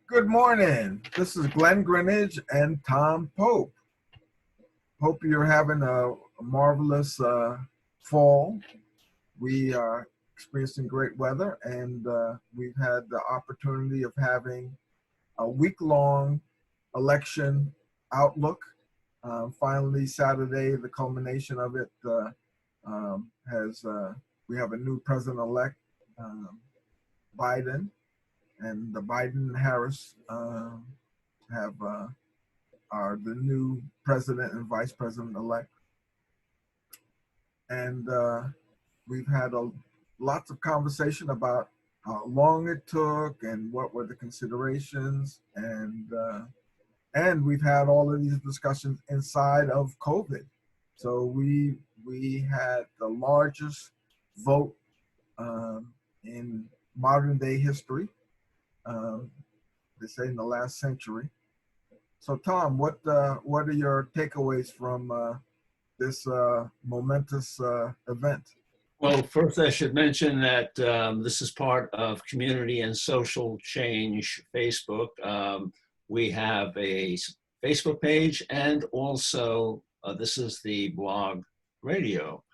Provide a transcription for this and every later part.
Good morning. This is Glenn Greenidge and Tom Pope. Hope you're having a marvelous fall. We are experiencing great weather, and we've had the opportunity of having a week-long election outlook. Finally, Saturday, the culmination of it has we have a new president-elect, Biden, and the Biden-Harris have are the new president and vice president elect, and we've had lots of conversation about how long it took and what were the considerations, and we've had all of these discussions inside of COVID. So we had the largest vote in modern day history. They say in the last century. So, Tom, what are your takeaways from this momentous event? Well, first I should mention that this is part of Community and Social Change Facebook. We have a Facebook page, and also this is the blog radio.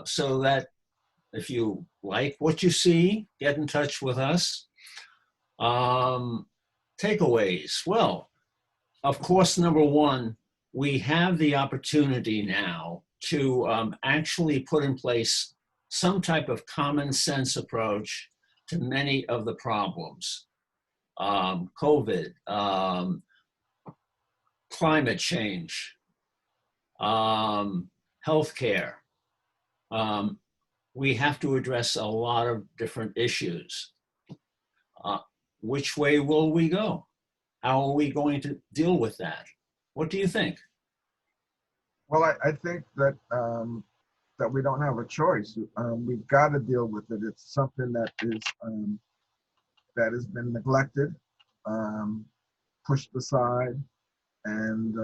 So that if you like what you see, get in touch with us. Takeaways. Well, of course, number one, we have the opportunity now to actually put in place some type of common sense approach to many of the problems. COVID, climate change, healthcare. We have to address a lot of different issues. Which way will we go? How are we going to deal with that? What do you think? Well, I think that that we don't have a choice. We've got to deal with it. It's something that is that has been neglected, pushed aside, and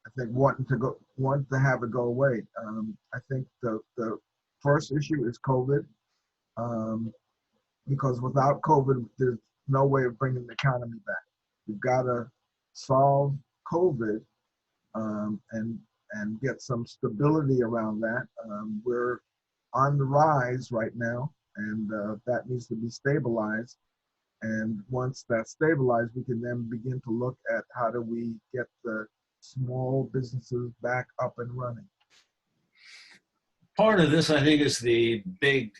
I think wanting to have it go away. I think the first issue is COVID, because without COVID, there's no way of bringing the economy back. We've got to solve COVID and get some stability around that. We're on the rise right now, and that needs to be stabilized. And once that's stabilized, we can then begin to look at how do we get the small businesses back up and running. Part of this, I think, is the big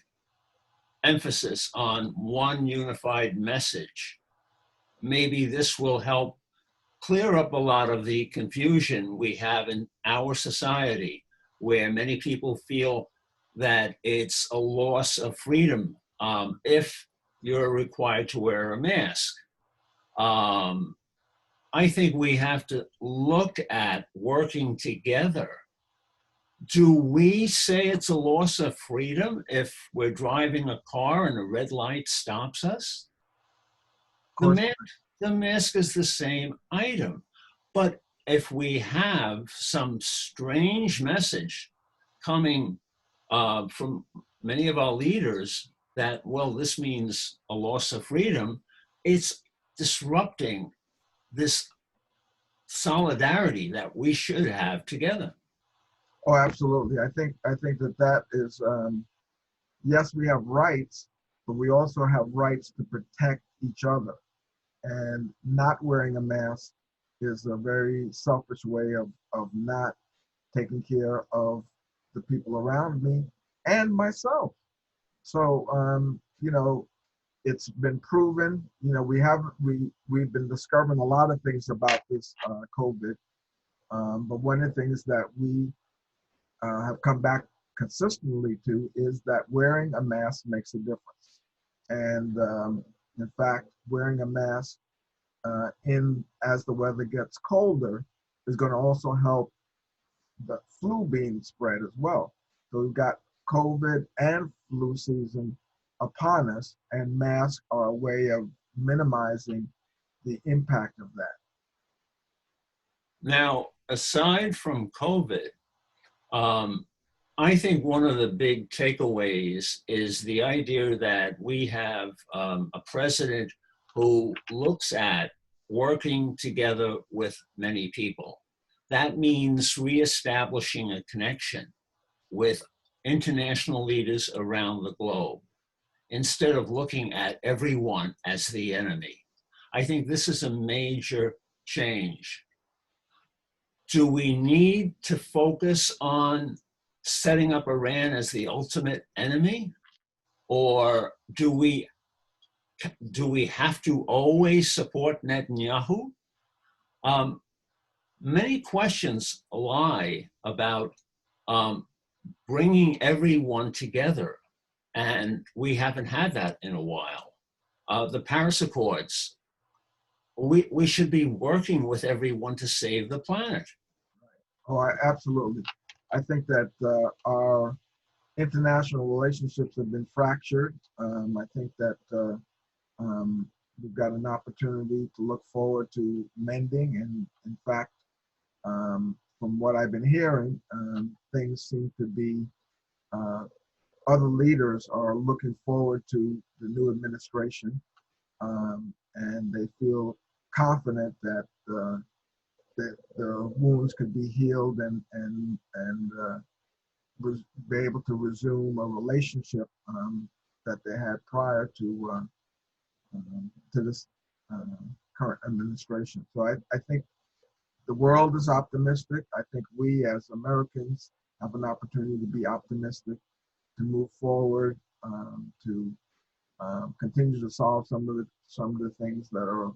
emphasis on one unified message. Maybe this will help clear up a lot of the confusion we have in our society, where many people feel that it's a loss of freedom if you're required to wear a mask. I think we have to look at working together. Do we say it's a loss of freedom if we're driving a car and a red light stops us? The mask is the same item. But if we have some strange message coming from many of our leaders that, well, this means a loss of freedom, it's disrupting this solidarity that we should have together. Oh, absolutely. I think that is, yes, we have rights, but we also have rights to protect each other. And not wearing a mask is a very selfish way of not taking care of the people around me and myself. So, it's been proven. We've been discovering a lot of things about this COVID, but one of the things that we have come back consistently to is that wearing a mask makes a difference. And in fact, wearing a mask as the weather gets colder is going to also help the flu being spread as well. So we've got COVID and flu season upon us, and masks are a way of minimizing the impact of that. Now, aside from COVID, I think one of the big takeaways is the idea that we have a president who looks at working together with many people. That means reestablishing a connection with international leaders around the globe instead of looking at everyone as the enemy. I think this is a major change. Do we need to focus on setting up Iran as the ultimate enemy? Or do we have to always support Netanyahu? Many questions lie about bringing everyone together, and we haven't had that in a while. The Paris Accords, we should be working with everyone to save the planet. Oh, absolutely. I think that our international relationships have been fractured. I think that we've got an opportunity to look forward to mending. And in fact, from what I've been hearing, things seem to be, other leaders are looking forward to the new administration, and they feel confident that that the wounds could be healed and be able to resume a relationship that they had prior to this current administration. So I think the world is optimistic. I think we as Americans have an opportunity to be optimistic, to move forward, to continue to solve some of the things that are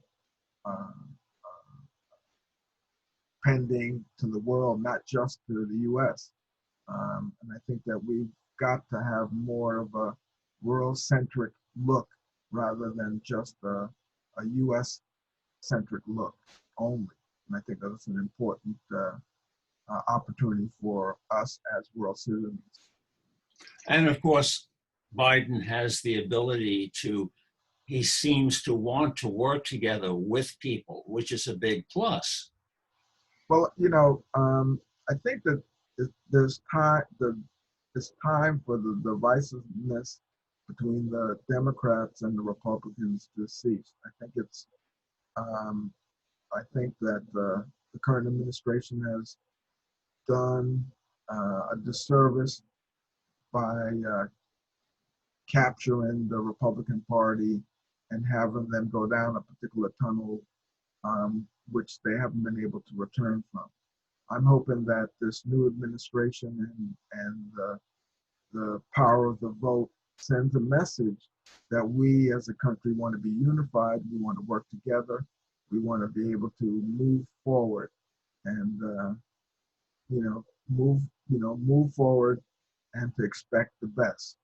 pending to the world, not just to the U.S. And I think that we've got to have more of a world-centric look rather than just a U.S.-centric look only. And I think that's an important opportunity for us as world citizens. And of course, Biden has the ability to, he seems to want to work together with people, which is a big plus. Well, I think that there's time for the divisiveness between the Democrats and the Republicans to cease. I think that the current administration has done a disservice by capturing the Republican Party and having them go down a particular tunnel, which they haven't been able to return from. I'm hoping that this new administration and the power of the vote sends a message that we as a country want to be unified, we want to work together, we want to be able to move forward and move forward and to expect the best.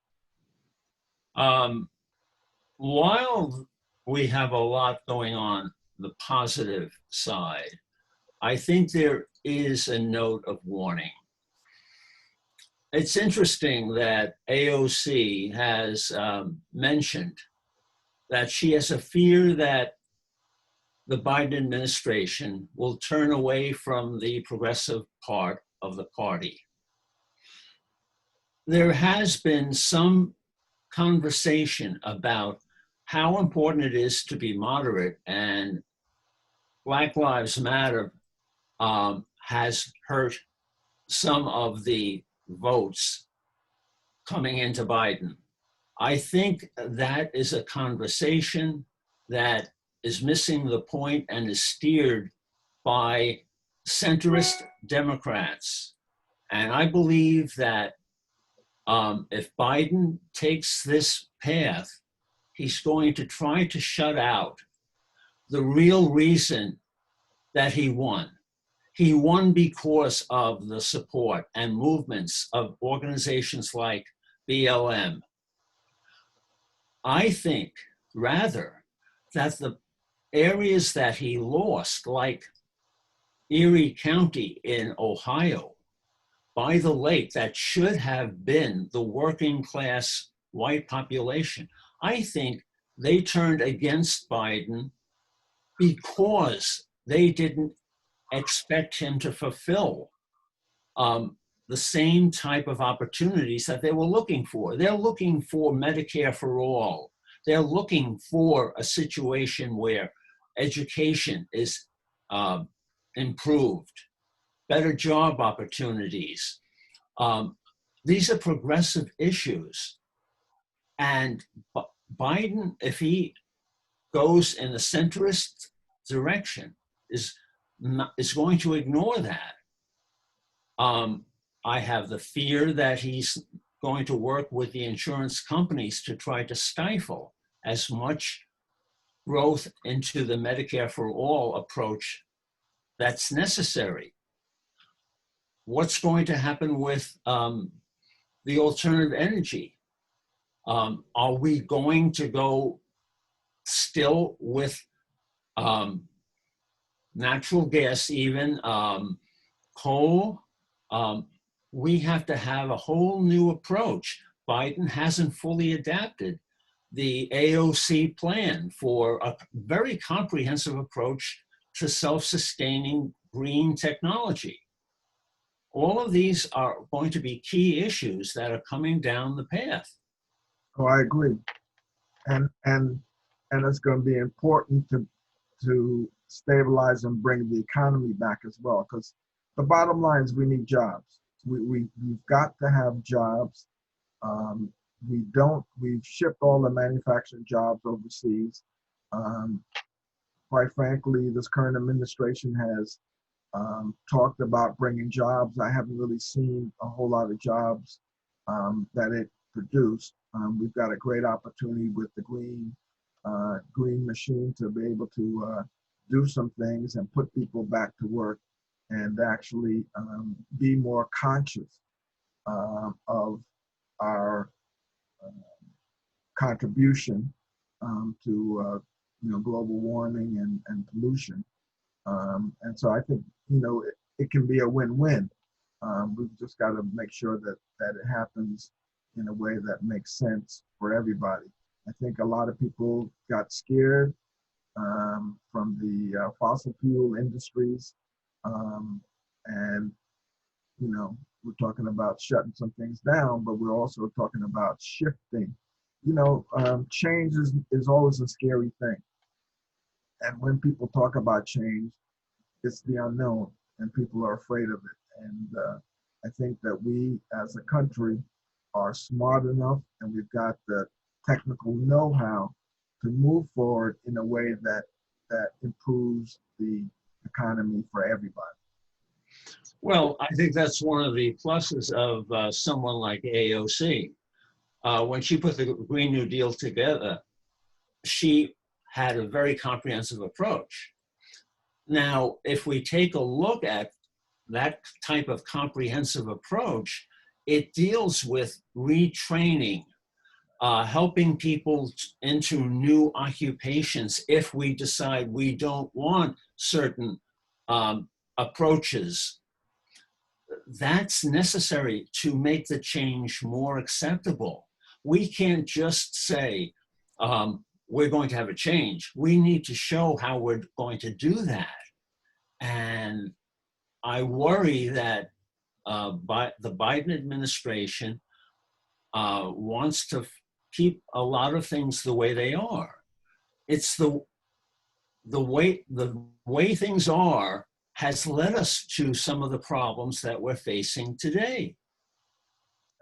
While we have a lot going on the positive side, I think there is a note of warning. It's interesting that AOC has mentioned that she has a fear that the Biden administration will turn away from the progressive part of the party. There has been some conversation about how important it is to be moderate, and Black Lives Matter has hurt some of the votes coming into Biden. I think that is a conversation that is missing the point and is steered by centrist Democrats. And I believe that if Biden takes this path, he's going to try to shut out the real reason that he won. He won because of the support and movements of organizations like BLM. I think rather that the areas that he lost, like Erie County in Ohio, by the lake, that should have been the working class white population, I think they turned against Biden because they didn't expect him to fulfill the same type of opportunities that they were looking for. They're looking for Medicare for all. They're looking for a situation where education is improved, better job opportunities. These are progressive issues. And Biden, if he goes in a centrist direction, is going to ignore that. I have the fear that he's going to work with the insurance companies to try to stifle as much growth into the Medicare for All approach that's necessary. What's going to happen with the alternative energy? Are we going to go still with natural gas, even coal? We have to have a whole new approach. Biden hasn't fully adapted the AOC plan for a very comprehensive approach to self-sustaining green technology. All of these are going to be key issues that are coming down the path. Oh, I agree. And it's going to be important to stabilize and bring the economy back as well, because the bottom line is we need jobs. We've got to have jobs. We've shipped all the manufacturing jobs overseas. Quite frankly, this current administration has talked about bringing jobs. I haven't really seen a whole lot of jobs that it produced. We've got a great opportunity with the green machine to be able to do some things and put people back to work and actually be more conscious of our contribution to global warming and pollution. And so I think it can be a win-win. We've just got to make sure that it happens in a way that makes sense for everybody. I think a lot of people got scared from the fossil fuel industries, and we're talking about shutting some things down, but we're also talking about shifting. Change is always a scary thing, and when people talk about change, it's the unknown, and people are afraid of it. And I think that we, as a country, are smart enough, and we've got the technical know-how to move forward in a way that improves the economy for everybody. Well, I think that's one of the pluses of someone like AOC. When she put the Green New Deal together, she had a very comprehensive approach. Now, if we take a look at that type of comprehensive approach, it deals with retraining, helping people into new occupations if we decide we don't want certain approaches. That's necessary to make the change more acceptable. We can't just say, we're going to have a change. We need to show how we're going to do that. And I worry that the Biden administration wants to keep a lot of things the way they are. It's the way things are has led us to some of the problems that we're facing today.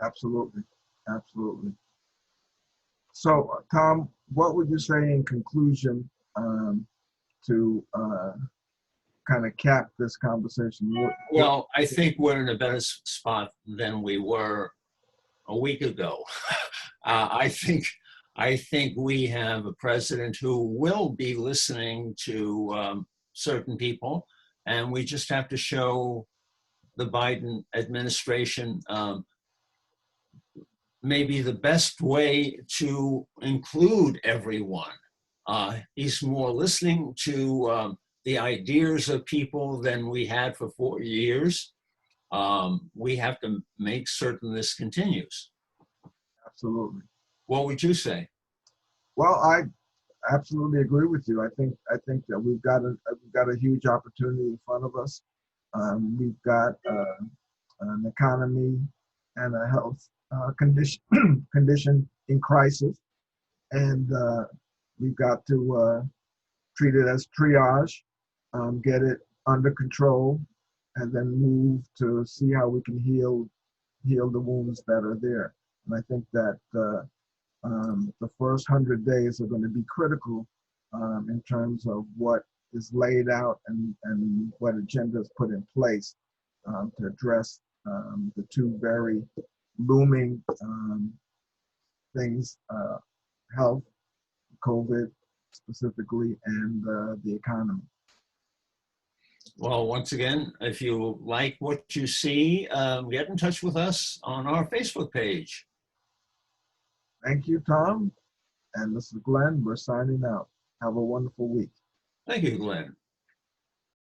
Absolutely, absolutely. So, Tom, what would you say in conclusion to kind of cap this conversation? Well, I think we're in a better spot than we were a week ago. I think we have a president who will be listening to certain people, and we just have to show the Biden administration maybe the best way to include everyone. He's more listening to the ideas of people than we had for 4 years. We have to make certain this continues. Absolutely. What would you say? Well, I absolutely agree with you. I think that we've got a huge opportunity in front of us. We've got an economy and a health condition in crisis, and we've got to treat it as triage, get it under control, and then move to see how we can heal the wounds that are there. And I think that the first 100 days are going to be critical in terms of what is laid out and what agenda is put in place to address the two very looming things, health, COVID specifically, and the economy. Well, once again, if you like what you see, get in touch with us on our Facebook page. Thank you, Tom. And this is Glenn. We're signing out. Have a wonderful week. Thank you, Glenn.